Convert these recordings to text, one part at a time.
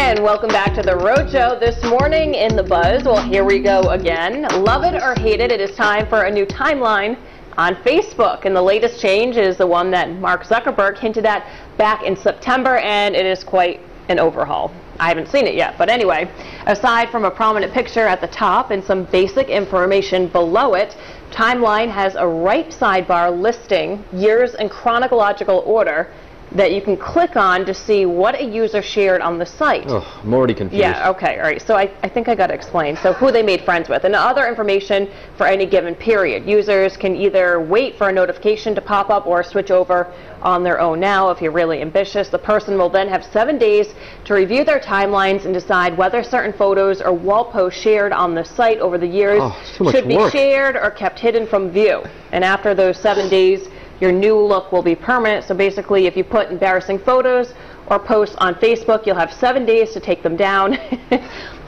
And welcome back to The Rhode Show. This morning in The Buzz, well, here we go again. Love it or hate it, it is time for a new timeline on Facebook. And the latest change is the one that Mark Zuckerberg hinted at back in September, and it is quite an overhaul. I haven't seen it yet, but anyway, aside from a prominent picture at the top and some basic information below it, Timeline has a right sidebar listing years in chronological order that you can click on to see what a user shared on the site. Oh, I'm already confused. Yeah, okay, all right. So I think I got to explain. So who they made friends with and other information for any given period. Users can either wait for a notification to pop up or switch over on their own now if you're really ambitious. The person will then have 7 days to review their timelines and decide whether certain photos or wall posts shared on the site over the years should be shared or kept hidden from view. And after those 7 days, your new look will be permanent. So basically, if you put embarrassing photos or posts on Facebook, you'll have 7 days to take them down.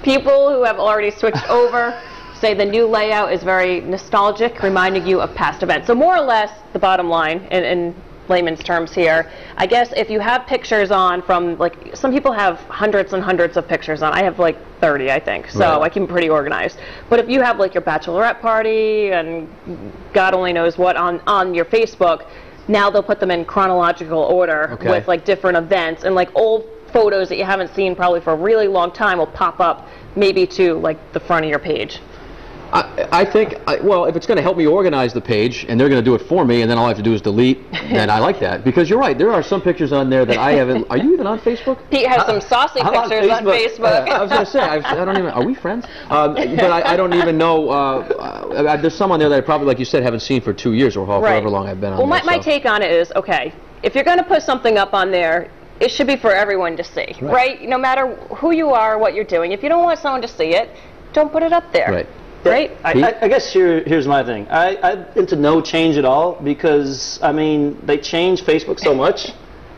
People who have already switched over say the new layout is very nostalgic, reminding you of past events. So more or less, the bottom line, in layman's terms here, I guess if you have pictures on from, like, some people have hundreds and hundreds of pictures on. I have like 30, I think, so right. I keep them pretty organized. But if you have like your bachelorette party and God only knows what on your Facebook, now they'll put them in chronological order with like different events, and like old photos that you haven't seen probably for a really long time will pop up maybe to like the front of your page. I think, well, if it's going to help me organize the page, and they're going to do it for me, and then all I have to do is delete, then I like that. Because you're right, there are some pictures on there that I haven't. Are you even on Facebook? Pete has some saucy pictures on Facebook. I was going to say, I don't even. Are we friends? But I don't even know. There's some on there that I probably, like you said, haven't seen for 2 years or however long I've been on. Well, my take on it is, okay, if you're going to put something up on there, it should be for everyone to see, right? No matter who you are, what you're doing. If you don't want someone to see it, don't put it up there. Right. Right? I guess here's my thing. I'm into no change at all because, I mean, they change Facebook so much.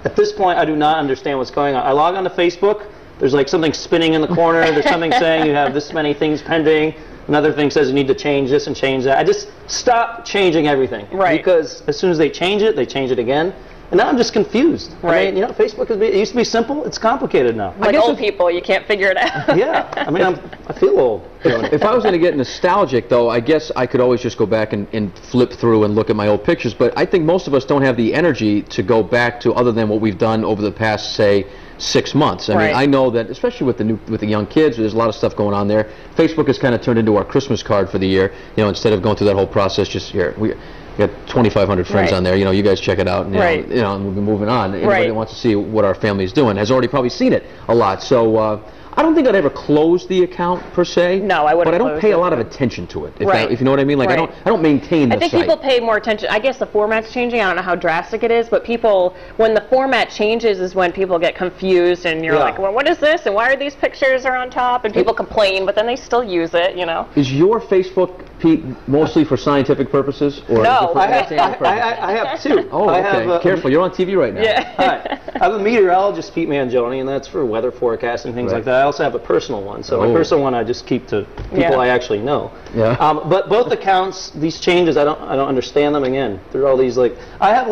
At this point, I do not understand what's going on. I log on to Facebook. There's like something spinning in the corner. There's something saying you have this many things pending. Another thing says you need to change this and change that. I just stop changing everything. Right. Because as soon as they change it again. And now I'm just confused. Right. I mean, you know, Facebook it used to be simple. It's complicated now. Like old people, you can't figure it out. Yeah. I mean, I feel old. If I was going to get nostalgic, though, I guess I could always just go back and flip through and look at my old pictures. But I think most of us don't have the energy to go back to other than what we've done over the past, say, 6 months. I mean, I know that, especially with the young kids, there's a lot of stuff going on there. Facebook has kind of turned into our Christmas card for the year. You know, instead of going through that whole process, just here we got 2,500 friends on there. You know, you guys check it out, and you know, and we'll be moving on. Anybody that wants to see what our family's doing has already probably seen it a lot. So I don't think I'd ever close the account per se. No, I wouldn't. But I don't pay a lot of attention to it. If you know what I mean. Like I don't maintain the site. I think people pay more attention. I guess the format's changing. I don't know how drastic it is, but people, when the format changes, is when people get confused, and you're like, well, what is this? And why are these pictures are on top? And people complain, but then they still use it. You know. Is your Facebook, Pete, mostly for scientific purposes, or no? I have two. Oh, okay. Careful, you're on TV right now. Yeah. Hi. I have a meteorologist, Pete Mangione, and that's for weather forecasting and things like that. I also have a personal one, so my personal one I just keep to people I actually know. Yeah. But both accounts, these changes, I don't understand them. Again, there are all these I have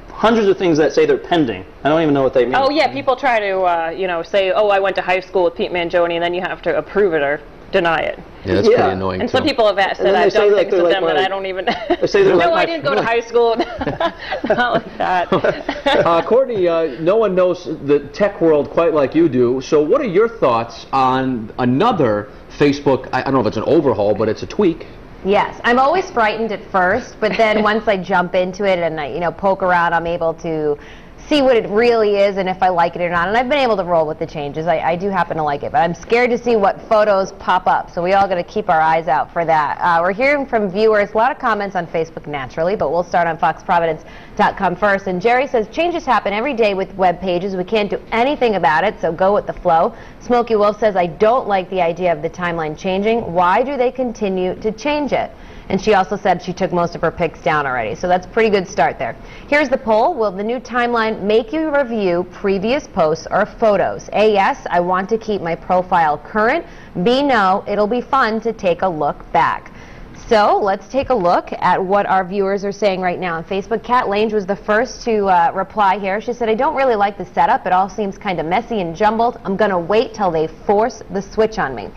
hundreds of things that say they're pending. I don't even know what they mean. Oh yeah, people try to you know, say, oh, I went to high school with Pete Mangione, and then you have to approve it or deny it. Yeah, that's pretty annoying. And some people have said I've done things with them that I don't even. They say they're no, I didn't go to high school. Not like that. Courtney, no one knows the tech world quite like you do. So, what are your thoughts on another Facebook? I don't know if it's an overhaul, but it's a tweak. Yes, I'm always frightened at first, but then once I jump into it and I, poke around, I'm able to see what it really is and if I like it or not. And I've been able to roll with the changes. I do happen to like it, but I'm scared to see what photos pop up. So we all got to keep our eyes out for that. We're hearing from viewers, a lot of comments on Facebook naturally, but we'll start on foxprovidence.com first. And Jerry says, changes happen every day with web pages. We can't do anything about it, so go with the flow. Smokey Wolf says, I don't like the idea of the timeline changing. Why do they continue to change it? And she also said she took most of her pics down already. So that's a pretty good start there. Here's the poll. Will the new timeline make you review previous posts or photos? A, yes, I want to keep my profile current. B, no, it'll be fun to take a look back. So let's take a look at what our viewers are saying right now on Facebook. Kat Lange was the first to reply here. She said, I don't really like the setup. It all seems kind of messy and jumbled. I'm going to wait till they force the switch on me.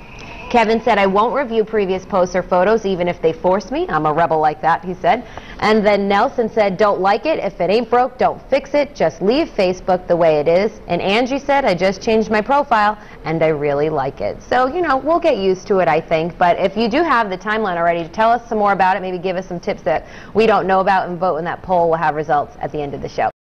Kevin said, I won't review previous posts or photos even if they force me. I'm a rebel like that, he said. And then Nelson said, don't like it. If it ain't broke, don't fix it. Just leave Facebook the way it is. And Angie said, I just changed my profile and I really like it. So, you know, we'll get used to it, I think. But if you do have the timeline already, tell us some more about it. Maybe give us some tips that we don't know about and vote in that poll. We'll have results at the end of the show.